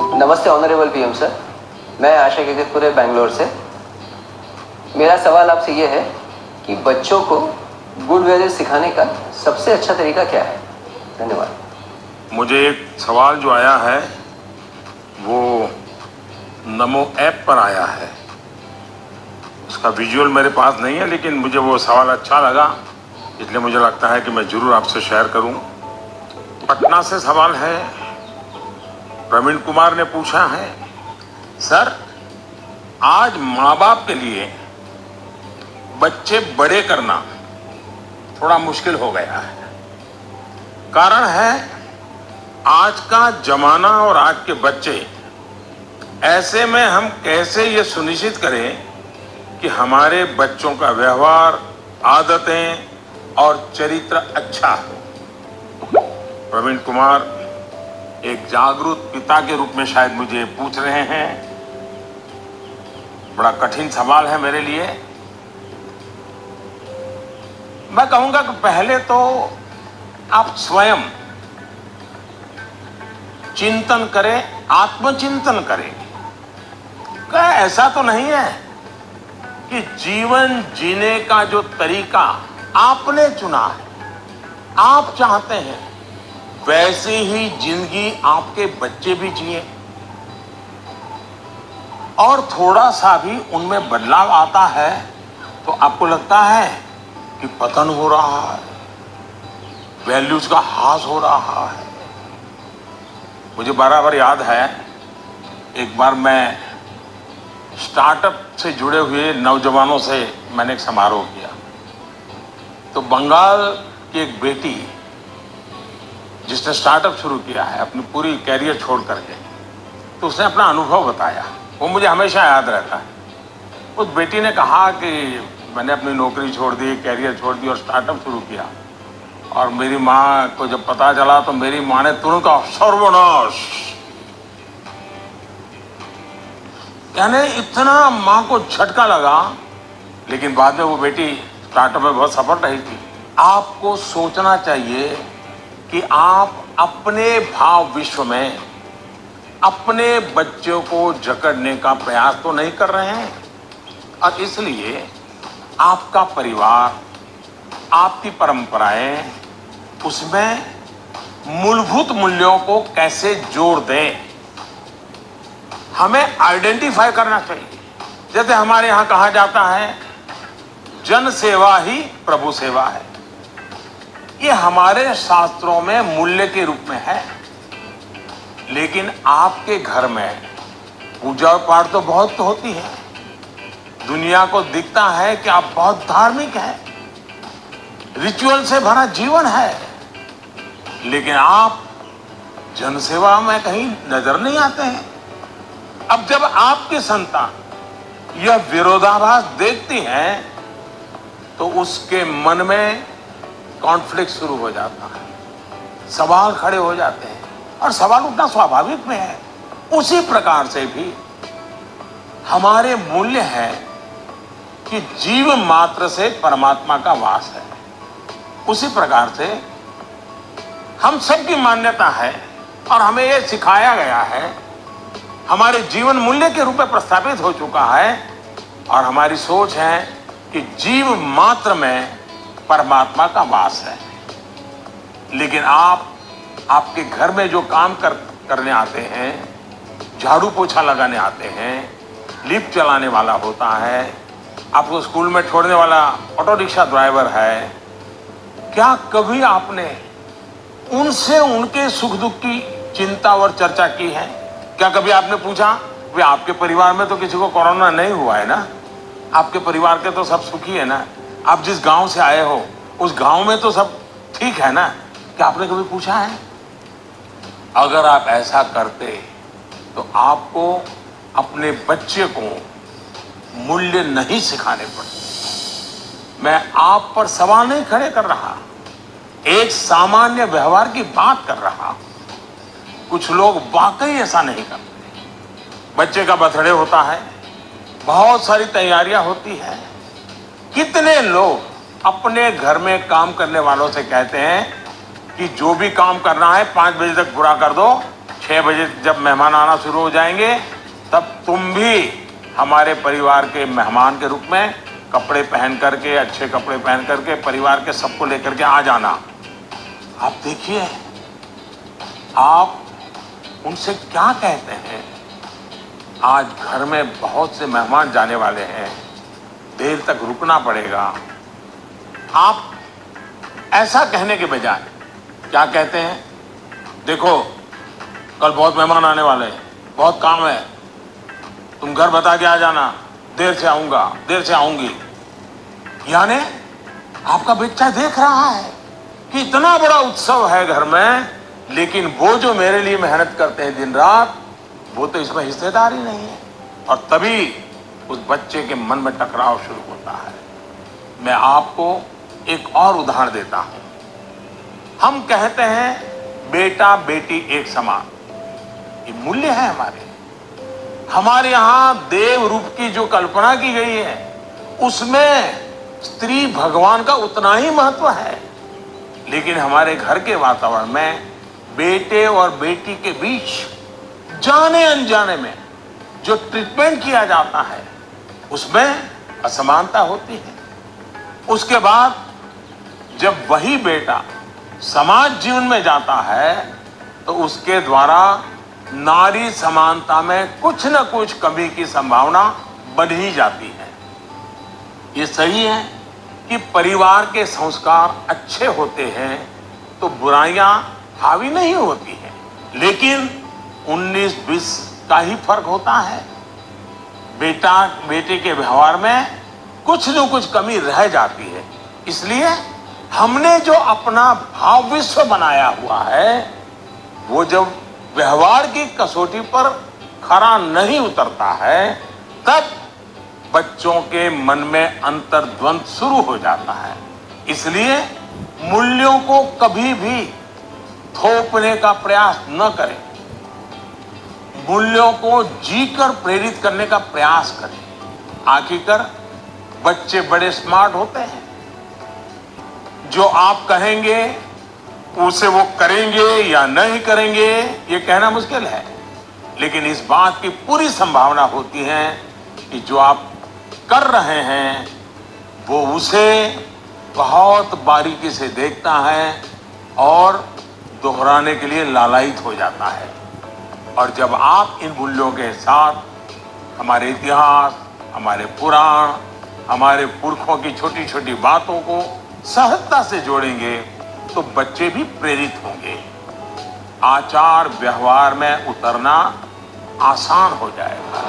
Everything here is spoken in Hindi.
नमस्ते ऑनरेबल पीएम सर, मैं आशा केकतपुरे बैंगलोर से। मेरा सवाल आपसे ये है कि बच्चों को गुड वैल्यूज सिखाने का सबसे अच्छा तरीका क्या है? धन्यवाद। मुझे एक सवाल जो आया है वो नमो ऐप पर आया है। उसका विजुअल मेरे पास नहीं है, लेकिन मुझे वो सवाल अच्छा लगा, इसलिए मुझे लगता है कि मैं जरूर आपसे शेयर करूं। पटना से सवाल है, प्रवीण कुमार ने पूछा है, सर आज माँ बाप के लिए बच्चे बड़े करना थोड़ा मुश्किल हो गया है। कारण है आज का जमाना और आज के बच्चे। ऐसे में हम कैसे ये सुनिश्चित करें कि हमारे बच्चों का व्यवहार, आदतें और चरित्र अच्छा हो। प्रवीण कुमार एक जागरूक पिता के रूप में शायद मुझे पूछ रहे हैं। बड़ा कठिन सवाल है मेरे लिए। मैं कहूंगा कि पहले तो आप स्वयं चिंतन करें, आत्मचिंतन करें। क्या ऐसा तो नहीं है कि जीवन जीने का जो तरीका आपने चुना है, आप चाहते हैं वैसे ही जिंदगी आपके बच्चे भी जिए और थोड़ा सा भी उनमें बदलाव आता है तो आपको लगता है कि पतन हो रहा है, वैल्यूज का ह्रास हो रहा है। मुझे बराबर याद है, एक बार मैं स्टार्टअप से जुड़े हुए नौजवानों से मैंने एक समारोह किया। तो बंगाल की एक बेटी जिसने स्टार्टअप शुरू किया है अपनी पूरी कैरियर छोड़ करके, तो उसने अपना अनुभव बताया, वो मुझे हमेशा याद रहता है। उस बेटी ने कहा कि मैंने अपनी नौकरी छोड़ दी, कैरियर छोड़ दी और स्टार्टअप शुरू किया, और मेरी माँ को जब पता चला तो मेरी माँ ने तुरंत कहा सर्वनाश। यानी इतना माँ को झटका लगा, लेकिन बाद में वो बेटी स्टार्टअप में बहुत सफल रही थी। आपको सोचना चाहिए कि आप अपने भाव विश्व में अपने बच्चों को जकड़ने का प्रयास तो नहीं कर रहे हैं, और इसलिए आपका परिवार, आपकी परंपराएं, उसमें मूलभूत मूल्यों को कैसे जोड़ दें, हमें आइडेंटिफाई करना चाहिए। जैसे हमारे यहां कहा जाता है जन सेवा ही प्रभु सेवा है। ये हमारे शास्त्रों में मूल्य के रूप में है, लेकिन आपके घर में पूजा पाठ तो बहुत होती है। दुनिया को दिखता है कि आप बहुत धार्मिक हैं, रिचुअल से भरा जीवन है, लेकिन आप जनसेवा में कहीं नजर नहीं आते हैं। अब जब आपकी संतान यह विरोधाभास देखती है तो उसके मन में कॉन्फ्लिक्ट शुरू हो जाता है, सवाल खड़े हो जाते हैं, और सवाल उठना स्वाभाविक में है। उसी प्रकार से भी हमारे मूल्य है कि जीव मात्र से परमात्मा का वास है। उसी प्रकार से हम सबकी मान्यता है और हमें यह सिखाया गया है, हमारे जीवन मूल्य के रूप में प्रस्थापित हो चुका है, और हमारी सोच है कि जीव मात्र में परमात्मा का वास है। लेकिन आपके घर में जो काम करने आते हैं, झाड़ू पोछा लगाने आते हैं, लिफ्ट चलाने वाला होता है, आपको स्कूल में छोड़ने वाला ऑटो रिक्शा ड्राइवर है, क्या कभी आपने उनसे उनके सुख दुख की चिंता और चर्चा की है? क्या कभी आपने पूछा वे आपके परिवार में तो किसी को कोरोना नहीं हुआ है ना, आपके परिवार के तो सब सुखी है ना, आप जिस गांव से आए हो उस गांव में तो सब ठीक है ना? क्या आपने कभी पूछा है? अगर आप ऐसा करते तो आपको अपने बच्चे को मूल्य नहीं सिखाने पड़ते। मैं आप पर सवाल नहीं खड़े कर रहा, एक सामान्य व्यवहार की बात कर रहा। कुछ लोग वाकई ऐसा नहीं करते। बच्चे का बर्थडे होता है, बहुत सारी तैयारियां होती है। कितने लोग अपने घर में काम करने वालों से कहते हैं कि जो भी काम करना है 5 बजे तक पूरा कर दो, 6 बजे जब मेहमान आना शुरू हो जाएंगे तब तुम भी हमारे परिवार के मेहमान के रूप में कपड़े पहन करके, अच्छे कपड़े पहन करके परिवार के सबको लेकर के आ जाना। आप देखिए, आप उनसे क्या कहते हैं। आज घर में बहुत से मेहमान जाने वाले हैं, देर तक रुकना पड़ेगा। आप ऐसा कहने के बजाय क्या कहते हैं, देखो कल बहुत मेहमान आने वाले हैं, बहुत काम है, तुम घर बता के आ जाना, देर से आऊंगा, देर से आऊंगी। यानी आपका बच्चा देख रहा है कि इतना बड़ा उत्सव है घर में, लेकिन वो जो मेरे लिए मेहनत करते हैं दिन रात, वो तो इसमें हिस्सेदार ही नहीं है। और तभी उस बच्चे के मन में टकराव शुरू होता है। मैं आपको एक और उदाहरण देता हूं। हम कहते हैं बेटा बेटी एक समान, ये मूल्य है हमारे यहां देव रूप की जो कल्पना की गई है, उसमें स्त्री भगवान का उतना ही महत्व है। लेकिन हमारे घर के वातावरण में बेटे और बेटी के बीच जाने अनजाने में जो ट्रीटमेंट किया जाता है, उसमें असमानता होती है। उसके बाद जब वही बेटा समाज जीवन में जाता है तो उसके द्वारा नारी समानता में कुछ न कुछ कमी की संभावना बन ही जाती है। ये सही है कि परिवार के संस्कार अच्छे होते हैं तो बुराइयां हावी नहीं होती हैं, लेकिन 19-20 का ही फर्क होता है। बेटा बेटे के व्यवहार में कुछ न कुछ कमी रह जाती है। इसलिए हमने जो अपना भाव विश्व बनाया हुआ है, वो जब व्यवहार की कसौटी पर खरा नहीं उतरता है, तब बच्चों के मन में अंतर्द्वंद शुरू हो जाता है। इसलिए मूल्यों को कभी भी थोपने का प्रयास न करें, मूल्यों को जीकर प्रेरित करने का प्रयास करें। आखिरकार बच्चे बड़े स्मार्ट होते हैं, जो आप कहेंगे उसे वो करेंगे या नहीं करेंगे ये कहना मुश्किल है, लेकिन इस बात की पूरी संभावना होती है कि जो आप कर रहे हैं वो उसे बहुत बारीकी से देखता है और दोहराने के लिए लालायित हो जाता है। और जब आप इन मूल्यों के साथ हमारे इतिहास, हमारे पुराण, हमारे पुरखों की छोटी छोटी बातों को सहजता से जोड़ेंगे तो बच्चे भी प्रेरित होंगे। आचार व्यवहार में उतरना आसान हो जाएगा।